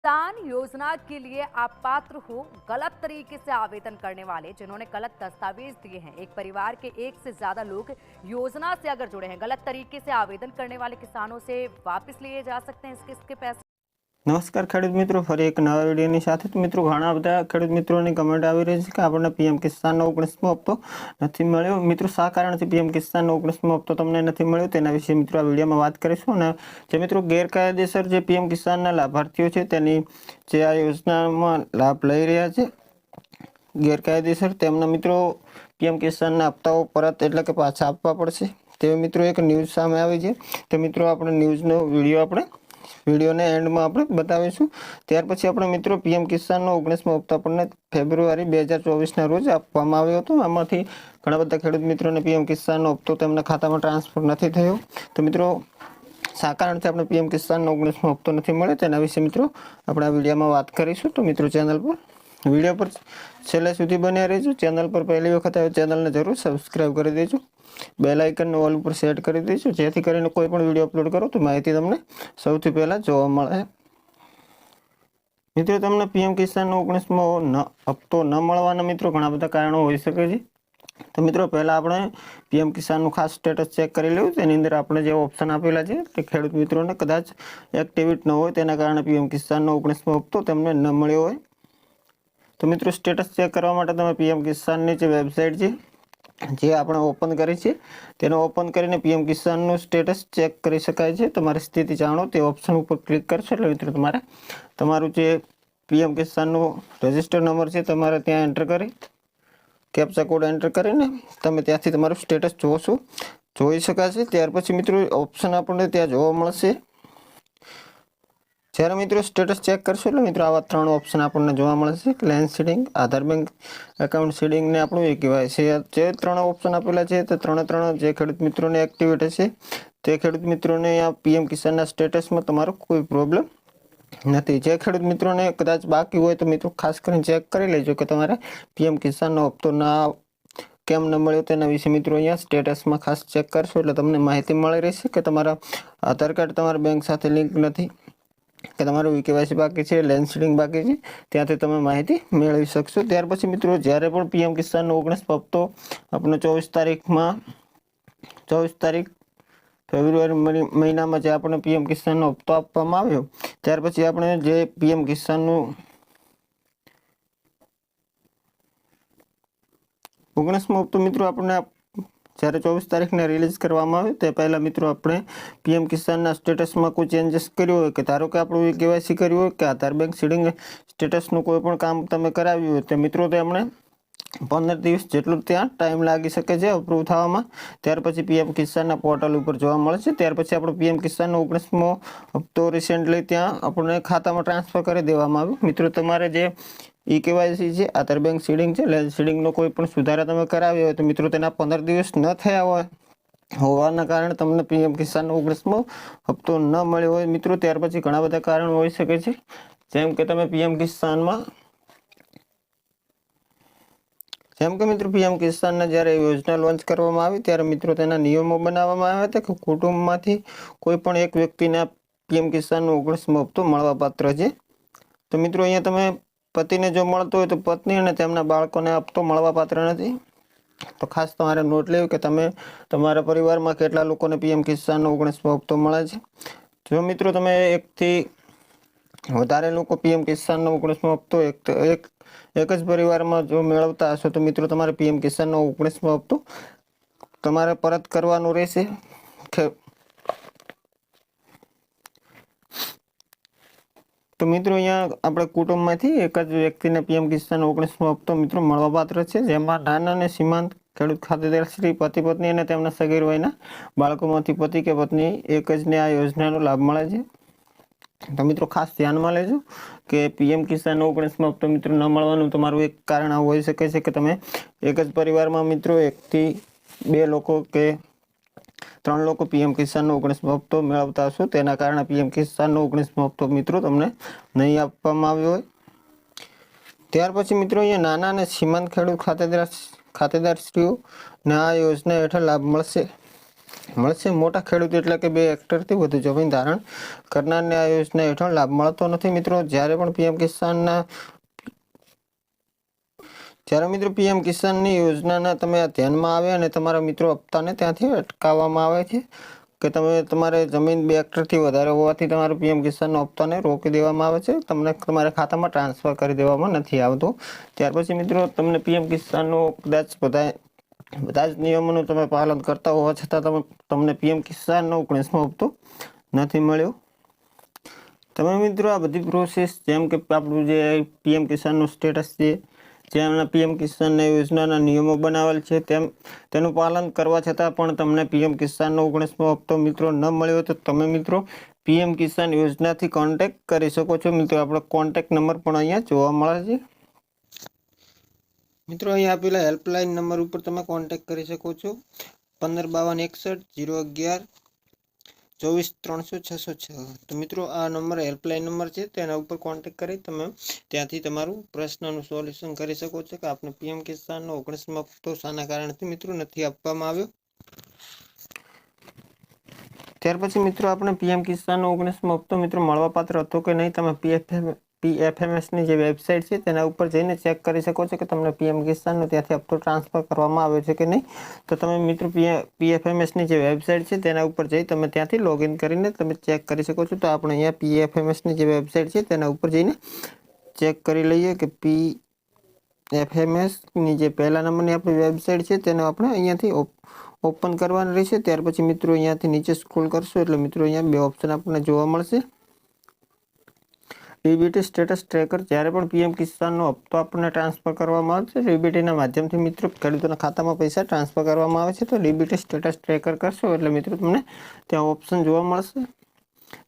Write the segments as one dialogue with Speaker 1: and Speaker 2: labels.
Speaker 1: किसान योजना के लिए आप पात्र हो। गलत तरीके से आवेदन करने वाले जिन्होंने गलत दस्तावेज दिए हैं, एक परिवार के एक से ज्यादा लोग योजना से अगर जुड़े हैं, गलत तरीके से आवेदन करने वाले किसानों से वापस लिए जा सकते हैं इसके पैसे।
Speaker 2: नमस्कार खेडूत मित्रों, फरी एक नवा विडियोनी साथे। तो मित्रों, घणा बधा खेडूत मित्रोनी कमेंट आवी रही छे के आपणे पीएम किसाननो 19मो हप्तो नथी मळ्यो। मित्रों, शा कारणथी पीएम किसाननो 19मो हप्तो तमने नथी मळ्यो तेना विषे मित्रों आ विडियोमां वात करीशुं। अने जे मित्रों गैरकायदेसर जे पीएम किसानना लाभार्थीओ छे तेनी जे आ योजनामां लाभ लई रह्या छे गैरकायदेसर, तेमना मित्रों पीएम किसानना हप्ताओ परत एटले के पाछा आपवा पड़शे तेवी मित्रों एक न्यूज सामे आवी छे। तो मित्रों आपणे न्यूजनो विडियो आपणे विडियोने एंड में આપણે બતાવીશું। ત્યાર પછી આપણે મિત્રો પીએમ કિસાનનો 19મો હપ્તો આપણને ફેબ્રુઆરી 2024ના રોજ આપવામાં આવ્યો હતો। આમાંથી ઘણા બધા ખેડૂત મિત્રોને પીએમ કિસાનનો હપ્તો તેમના ખાતામાં ટ્રાન્સફર નથી થયો। તો મિત્રો શા કારણથી આપણે પીએમ કિસાનનો 19મો હપ્તો નથી મળ્યો તેના વિશે મિત્રો આપણે આ વિડીયોમાં વાત કરીશું। તો મિત્રો ચેનલ પર વિડીયો પર છેલ્લે સુધી બન્યા રહેજો। ચેનલ પર પહેલી વખત આવે ચેનલને જરૂર સબસ્ક્રાઇબ કરી દેજો, बेल आइकन ऑल पर सेट कर दीजिए जेथी करीने कोई पण विडियो अपलोड करो तो माहिती तमने सौथी पहला जोवा मळे। मित्रों, तमने पीएम किसान 19मो हप्तो न मळवाना मित्रों घणा बधा कारणो होई शके छे। तो मित्रों पहला आपणे पीएम किसान खास स्टेटस चेक करी लेवुं। तेनी अंदर आपणे जे ऑप्शन आपेला छे ते खेडूत मित्रोने कदाच एक्टिवेट न होय तेना कारणे पीएम किसाननो 19मो हप्तो तेमने न मळ्यो होय। तो मित्रों स्टेटस चेक करवा माटे तमे पीएम किसाननी जे वेबसाइट छे जे આપણે ઓપન કરી છે તેનો ઓપન કરીને પીએમ કિસાનનું સ્ટેટસ ચેક કરી શકાય છે। તમારી સ્થિતિ જાણો તે ઓપ્શન ઉપર ક્લિક કરશો એટલે મિત્રો તમારે તમારું જે પીએમ કિસાનનો રજિસ્ટર નંબર છે તમારે ત્યાં એન્ટર કરી કેપ્ચા કોડ એન્ટર કરીને તમે ત્યાંથી તમારું સ્ટેટસ જોઈ શકાશે। ત્યાર પછી મિત્રો ઓપ્શન આપણને ત્યાં જોવા મળશે। જ્યારે મિત્રો સ્ટેટસ ચેક કરશો એટલે મિત્રો આવા ત્રણ ઓપ્શન આપણને જોવા મળશે, લેન્ડ સીડિંગ, આધાર બેંક એકાઉન્ટ સીડિંગ ને આપણું એ કેવાયસી। જે ત્રણ ઓપ્શન આપેલા છે તે ત્રણે ત્રણ જે ખેડૂત મિત્રોને એક્ટિવેટ હશે તે ખેડૂત મિત્રોને આ પીએમ કિસાનના સ્ટેટસમાં તમારો કોઈ પ્રોબ્લેમ નથી। જે ખેડૂત મિત્રોને કદાચ બાકી હોય તો મિત્રો ખાસ કરીને ચેક કરી લેજો કે તમારે પીએમ કિસાનનો હપ્તો ના કેમ ન મળ્યો તેના વિશે મિત્રો અહીંયા સ્ટેટસમાં ખાસ ચેક કરશો એટલે તમને માહિતી મળી રહેશે કે તમારા આધાર કાર્ડ તમારા બેંક સાથે લિંક નથી કે તમારું કેવાયસી બાકી છે, લેન્ડ સીડિંગ બાકી છે, ત્યાંથી તમે માહિતી મેળવી શકશો। ત્યાર પછી મિત્રો જ્યારે પણ પીએમ કિસાનનો 19મો હપ્તો આપણને 24 તારીખ ફેબ્રુઆરી મહિનામાં જે આપણે પીએમ કિસાનનો હપ્તો આપવામાં આવ્યો ત્યાર પછી આપણે જે પીએમ કિસાનનું 19મો હપ્તો મિત્રો આપણને જ્યારે 24 તારીખને રિલીઝ કરવામાં આવ્યો તે પહેલા મિત્રો આપણે પીએમ કિસાનના સ્ટેટસમાં કોઈ ચેન્જીસ કર્યો હોય કે ધારો કે આપણું કેવાયસી કર્યું હોય કે આધાર બેંક સીડિંગ સ્ટેટસનું કોઈ પણ કામ તમે કરાવ્યું હોય તો મિત્રો તેમને 15 દિવસ જેટલું ત્યાં ટાઈમ લાગી શકે છે અપ્રૂવ થવામાં। ત્યાર પછી પીએમ કિસાનના પોર્ટલ ઉપર જોવા મળે છે। ત્યાર પછી આપણો પીએમ કિસાનનો 19મો હપ્તો રિસેન્ટલી ત્યાં આપણને ખાતામાં ટ્રાન્સફર કરી દેવામાં આવ્યું। મિત્રો તમારે જે ઈ કેવાયસી છે, આધાર બેંક સીડિંગ છે, લેન્ડ સીડિંગનો કોઈ પણ સુધારા તમે કરાવ્યો હોય તો મિત્રો તેના 15 દિવસ ન થયા હોય હોવાના કારણે તમને પીએમ કિસાનનો 19મો હપ્તો ન મળ્યો હોય મિત્રો। ત્યાર પછી ઘણા બધા કારણો હોઈ શકે છે, જેમ કે તમે પીએમ કિસાનમાં મિત્રો પીએમ કિસાનના જ્યારે યોજના લોન્ચ કરવામાં આવી ત્યારે મિત્રો તેના નિયમો બનાવવામાં આવ્યા હતા કે કુટુંબમાંથી કોઈ પણ એક વ્યક્તિને પીએમ કિસાનનો 19મો હપ્તો મળવાપાત્ર છે। તો મિત્રો અહીંયા તમે પતિને જો મળતો હોય તો પત્ની અને તેમના બાળકોને હપ્તો મળવાપાત્ર નથી। તો ખાસ તમારે નોટ લેવી કે તમે તમારા પરિવારમાં કેટલા લોકોને પીએમ કિસાનનો 19મો હપ્તો મળે છે। જો મિત્રો તમે એકથી વધારે લોકો પીએમ કિસાનનો 19મો હપ્તો એક જ પરિવારમાં જો મેળવતા હશો તો મિત્રો તમારે પીએમ કિસાનનો 19મો હપ્તો તમારે પરત કરવાનો રહેશે। તો મિત્રો અહીંયા આપણે કુટુંબમાંથી એક જ વ્યક્તિને પીએમ કિસાનનો 19મો હપ્તો મિત્રો મળવાપાત્ર છે, જેમાં નાના અને સીમાંત ખેડૂત ખાતેદાર શ્રી પતિ પત્ની અને તેમના સગીર વયના બાળકોમાંથી પતિ કે પત્ની એક જને આ યોજનાનો લાભ મળે છે। તો મિત્રો ખાસ ધ્યાનમાં લેજો કે પીએમ કિસાનનો 19મો હપ્તો મિત્રો ન મળવાનું તમારું એક કારણ આ હોઈ શકે છે કે તમે એક જ પરિવારમાં મિત્રો 1 થી 2 લોકો કે 3 લોકો પીએમ કિસાનનો 19મો હપ્તો મેળવતા હશો તેના કારણે પીએમ કિસાનનો 19મો હપ્તો મિત્રો તમને નહીં આપવામાં આવ્યો હોય। ત્યાર પછી મિત્રો અહીંયા નાના અને સીમાંત ખેડૂત ખાતેદાર શ્રીઓને આ યોજના હેઠળ લાભ મળશે। મળશે। મોટા ખેડૂત એટલે કે 2 હેક્ટરથી વધુ જમીન ધારણ કરનારને આ યોજના હેઠળ લાભ મળતો નથી। મિત્રો જ્યારે પણ પીએમ કિસાનની યોજનાના તમે ધ્યાનમાં આવે અને તમારા મિત્રો હપ્તાને ત્યાંથી અટકાવવામાં આવે છે કે તમારે જમીન 2 હેક્ટરથી વધારે હોવાથી તમારું પીએમ કિસાનનો હપ્તાને રોકી દેવામાં આવે છે, તમને તમારા ખાતામાં ટ્રાન્સફર કરી દેવામાં નથી આવતો। ત્યાર પછી મિત્રો તમને પીએમ કિસાનનો કદાચ બધા જ નિયમોનું તમે પાલન કરતા હોવા છતાં તમને પીએમ કિસાનનો 19મો હપ્તો નથી મળ્યો। તમે મિત્રો આ બધી પ્રોસેસ જેમ કે આપણું જે પીએમ કિસાનનું સ્ટેટસ છે, જેમના પીએમ કિસાન યોજનાના નિયમો બનાવેલ છે તેનું પાલન કરવા છતાં પણ તમને પીએમ કિસાનનો 19મો હપ્તો મિત્રો ન મળ્યો તો તમે મિત્રો પીએમ કિસાન યોજનાથી કોન્ટેક્ટ કરી શકો છો। મિત્રો આપણો કોન્ટેક્ટ નંબર પણ અહીંયા જોવા મળે છે। મિત્રો અહીંયા આપેલા હેલ્પલાઇન નંબર ઉપર તમે કોન્ટેક્ટ કરી શકો છો 155261 011 24 300 606। તો મિત્રો આ નંબર હેલ્પલાઇન નંબર છે, તેના ઉપર કોન્ટેક્ટ કરી તમે ત્યાંથી તમારું પ્રશ્નનું સોલ્યુશન કરી શકો છો કે આપને પીએમ કિસાનનો 19મો હપ્તો શાના કારણથી મિત્રો નથી આપવામાં આવ્યો। ત્યાર પછી મિત્રો આપણે પીએમ કિસાનનો 19મો હપ્તો મિત્રો મળવાપાત્ર હતો કે નહીં, તમે પીએફએમએસની જે વેબસાઇટ છે તેના ઉપર જઈને ચેક કરી શકો છો કે તમને પીએમ કિસાનનો ત્યાંથી હપ્તો ટ્રાન્સફર કરવામાં આવ્યો છે કે નહીં। તો તમે મિત્રો પીએફએમએસની જે વેબસાઇટ છે તેના ઉપર જઈ તમે ત્યાંથી લોગિન કરીને તમે ચેક કરી શકો છો। તો આપણે અહીંયા પીએફએમએસની જે વેબસાઇટ છે તેના ઉપર જઈને ચેક કરી લઈએ કે પીએફએમએસની જે પહેલા નંબરની આપણી વેબસાઇટ છે તેને આપણે અહીંયાથી ઓપન કરવાનું રહેશે। ત્યાર પછી મિત્રો અહીંયાથી નીચે સ્ક્રોલ કરશો એટલે મિત્રો અહીંયા 2 ઓપ્શન આપણને જોવા મળશે। ડીબીટી સ્ટેટસ ટ્રેકર, જ્યારે પણ પીએમ કિસાનનો હપ્તો આપણને ટ્રાન્સફર કરવામાં આવે છે ડીબીટીના માધ્યમથી મિત્રો ખેડૂતોના ખાતામાં પૈસા ટ્રાન્સફર કરવામાં આવે છે, તો ડીબીટી સ્ટેટસ ટ્રેકર કરશો એટલે મિત્રો તમને ત્યાં ઓપ્શન જોવા મળશે।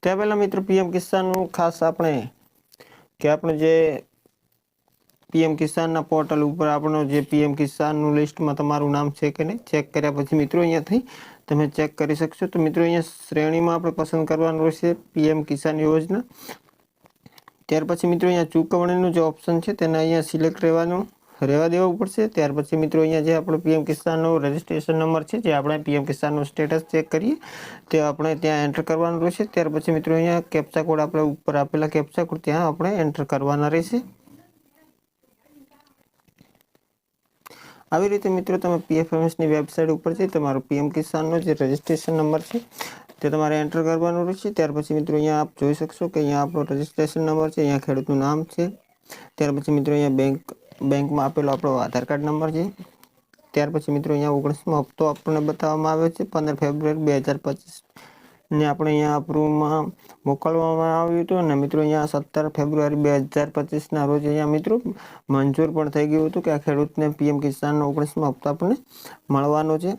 Speaker 2: ત્યાં પહેલાં મિત્રો પીએમ કિસાનનું ખાસ આપણે જે પીએમ કિસાનના પોર્ટલ ઉપર આપણો જે પીએમ કિસાનનું લિસ્ટમાં તમારું નામ છે કે નહીં ચેક કર્યા પછી મિત્રો અહીંયાથી તમે ચેક કરી શકશો। તો મિત્રો અહીંયા શ્રેણીમાં આપણે પસંદ કરવાનું રહેશે પીએમ કિસાન યોજના। ત્યાર પછી મિત્રો અહીંયા ચૂકવણીનું જે ઓપ્શન છે તેને અહીંયા સિલેક્ટ રહેવા દેવું પડશે। ત્યાર પછી મિત્રો અહીંયા જે આપણો પીએમ કિસાનનો રજિસ્ટ્રેશન નંબર છે, જે આપણે પીએમ કિસાનનું સ્ટેટસ ચેક કરીએ તે આપણે ત્યાં એન્ટર કરવાનું રહેશે। ત્યાર પછી મિત્રો અહીંયા કેપ્ચા કોડ આપણે ઉપર આપેલા કેપ્ચા કોડ ત્યાં આપણે એન્ટર કરવાના રહેશે। આવી રીતે મિત્રો તમે પીએફએમએસની વેબસાઇટ ઉપર જઈ તમારો પીએમ કિસાનનો જે રજિસ્ટ્રેશન નંબર છે તે તમારે એન્ટર કરવાનું રહેશે। ત્યાર પછી મિત્રો અહીંયા આપ જોઈ શકશો કે અહીંયા આપણો રજિસ્ટ્રેશન નંબર છે, અહીંયા ખેડૂતનું નામ છે। ત્યાર પછી મિત્રો અહીંયા બેંકમાં આપેલો આપણો આધાર કાર્ડ નંબર છે। ત્યાર પછી મિત્રો અહીંયા 19મો હપ્તો આપણને બતાવવામાં આવે છે 15 ફેબ્રુઆરી 2025 ને આપણે અહીંયા અપ્રૂવમાં મોકલવામાં આવ્યું હતું અને મિત્રો અહીંયા 17 ફેબ્રુઆરી 2025ના રોજ અહીંયા મિત્રો મંજૂર પણ થઈ ગયું હતું કે આ ખેડૂતને પીએમ કિસાનનો 19મો હપ્તો આપણને મળવાનો છે।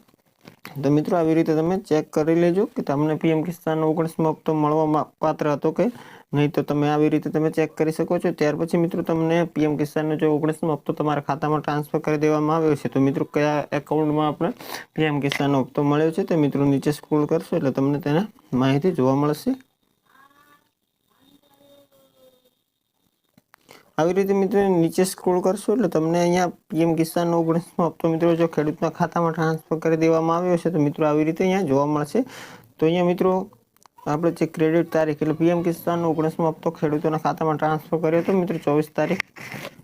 Speaker 2: તો મિત્રો આવી રીતે તમે ચેક કરી લેજો કે તમને પીએમ કિસાનનો 19મો હપ્તો મળવા પાત્ર હતો કે નહીં, તો તમે આવી રીતે તમે ચેક કરી શકો છો। ત્યાર પછી મિત્રો તમને પીએમ કિસાનનો જો 19મો હપ્તો તમારા ખાતામાં ટ્રાન્સફર કરી દેવામાં આવ્યો છે તો મિત્રો કયા એકાઉન્ટમાં આપણે પીએમ કિસાનનો હપ્તો મળ્યો છે તે મિત્રો નીચે સ્ક્રોલ કરશો એટલે તમને તેના માહિતી જોવા મળશે। આવી રીતે મિત્રો નીચે સ્ક્રોલ કરશો એટલે તમને અહીંયા પીએમ કિસાનનો 19મો હપ્તો મિત્રો જો ખેડૂતના ખાતામાં ટ્રાન્સફર કરી દેવામાં આવ્યો છે તો મિત્રો આવી રીતે અહીંયા જોવા મળશે। તો અહીંયા મિત્રો આપણે જે ક્રેડિટ તારીખ એટલે પીએમ કિસાનનો 19મો હપ્તો ખેડૂતોના ખાતામાં ટ્રાન્સફર કર્યો હતો મિત્રો 24 તારીખ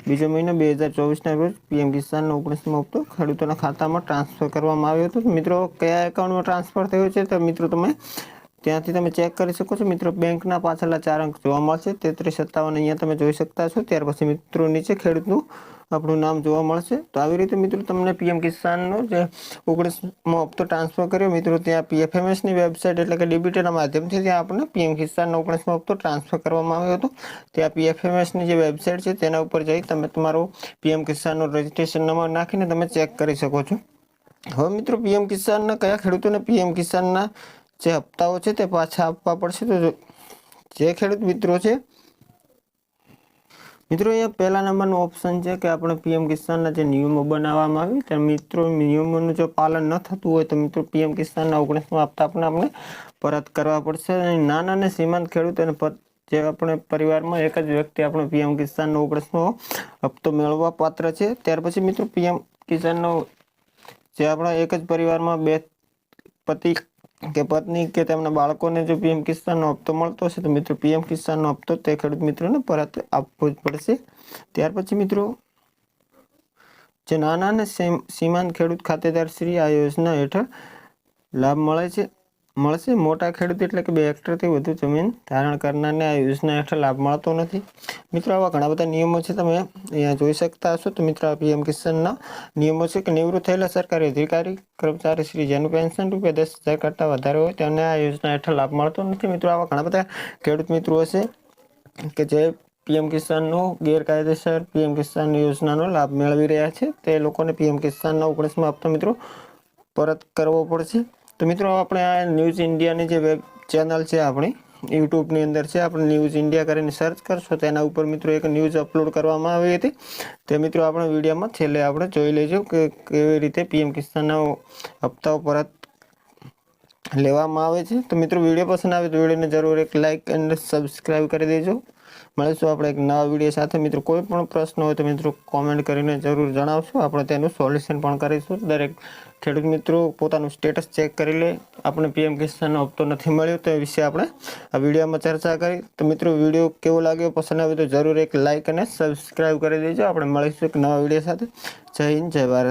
Speaker 2: 2 મહિનો 2024ના રોજ પીએમ કિસાનનો 19મો હપ્તો ખેડૂતોના ખાતામાં ટ્રાન્સફર કરવામાં આવ્યો હતો। મિત્રો કયા એકાઉન્ટમાં ટ્રાન્સફર થયો છે તો મિત્રો તમે ત્યાંથી તમે ચેક કરી શકો છો। મિત્રો બેંકના પાછળના 4 અંક જોવા મળશે 3357 અહીંયા તમે જોઈ શકતા છો। ત્યાર પછી મિત્રો નીચે ખેડૂતનું આપણું નામ જોવા મળશે। તો આવી રીતે મિત્રો તમને પીએમ કિસાનનો જે 19મો હપ્તો ટ્રાન્સફર કર્યો મિત્રો ત્યાં પીએફએમએસની વેબસાઇટ એટલે કે ડીબીટીના માધ્યમથી ત્યાં આપણને પીએમ કિસાનનો 19મો હપ્તો ટ્રાન્સફર કરવામાં આવ્યો હતો। ત્યાં પીએફએમએસની જે વેબસાઇટ છે તેના ઉપર જઈ તમે તમારો પીએમ કિસાનનો રજિસ્ટ્રેશન નંબર નાખીને તમે ચેક કરી શકો છો। હવે મિત્રો પીએમ કિસાનના કયા ખેડૂતોને પીએમ કિસાનના જે હપ્તાઓ છે તે પાછા આપવા પડશે, તો જે ખેડૂત મિત્રો છે મિત્રો અહીંયા પહેલા નંબરનો ઓપ્શન છે કે આપણે પીએમ કિસાનના જે નિયમો બનાવવામાં આવે તે મિત્રો નિયમોનું જો પાલન ન થતું હોય તો મિત્રો પીએમ કિસાનના 19મો હપ્તા આપણે પરત કરવા પડશે। અને નાના અને સીમાંત ખેડૂત અને જે આપણે પરિવારમાં એક જ વ્યક્તિ આપણે પીએમ કિસાનનો 19મો હપ્તો મેળવવા પાત્ર છે। ત્યાર પછી મિત્રો પીએમ કિસાનનો જે આપણા એક જ પરિવારમાં 2 પતિ કે પત્ની કે તેમના બાળકોને જો પીએમ કિસાનનો હપ્તો મળતો હશે તો મિત્રો પીએમ કિસાનનો હપ્તો તે ખેડૂત મિત્રોને પરત આપવો જ પડશે. ત્યાર પછી મિત્રો જે નાના અને સીમાંત ખેડૂત ખાતેદાર શ્રી આ યોજના હેઠળ લાભ મળશે. મોટા ખેડૂત એટલે કે 2 હેક્ટરથી વધુ જમીન ધારણ કરનારને આ યોજના હેઠળ લાભ મળતો નથી. મિત્રો આવા ઘણા બધા નિયમો છે, તમે અહીંયા જોઈ શકતા હશો. તો મિત્રો આ પીએમ કિસાનના નિયમો છે કે નિવૃત્ત થયેલા સરકારી અધિકારી કર્મચારી શ્રી જેનું પેન્શન રૂપિયા 10,000 કરતાં વધારે હોય તેમને આ યોજના હેઠળ લાભ મળતો નથી. મિત્રો આવા ઘણા બધા ખેડૂત મિત્રો હશે કે જે પીએમ કિસાનનો ગેરકાયદેસર પીએમ કિસાન યોજનાનો લાભ મેળવી રહ્યા છે. તે લોકોને પીએમ કિસાનનો 19મો હપ્તો મિત્રો પરત કરવો પડશે. તો મિત્રો આપણે આ ન્યૂઝ ઇન્ડિયાની જે વેબ ચેનલ છે આપણી યુટ્યુબની અંદર છે, આપણે ન્યૂઝ ઇન્ડિયા કરીને સર્ચ કરશો તેના ઉપર મિત્રો એક ન્યૂઝ અપલોડ કરવામાં આવી હતી. તે મિત્રો આપણે વિડીયોમાં છેલ્લે આપણે જોઈ લેજો કે કેવી રીતે પીએમ કિસાનના હપ્તાઓ પરત લેવામાં આવે છે. તો મિત્રો વિડીયો પસંદ આવે તો વિડીયોને જરૂર એક લાઇક અને સબસ્ક્રાઈબ કરી દેજો. મળીશું આપણે એક નવા વિડીયો સાથે. મિત્રો કોઈ પણ પ્રશ્ન હોય તો મિત્રો કોમેન્ટ કરીને જરૂર જણાવશો, આપણે તેનું સોલ્યુશન પણ કરીશું. દરેક ખેડૂત મિત્રો પોતાનું સ્ટેટસ ચેક કરી લે, આપણે પીએમ કિસાનનો હપ્તો નથી મળ્યો તે વિશે આપણે આ વિડીયોમાં ચર્ચા કરી. તો મિત્રો વિડીયો કેવો લાગ્યો, પસંદ આવે તો જરૂર એક લાઇક અને સબસ્ક્રાઈબ કરી દેજો. આપણે મળીશું એક નવા વિડીયો સાથે. જય હિન્દ, જય ભારત.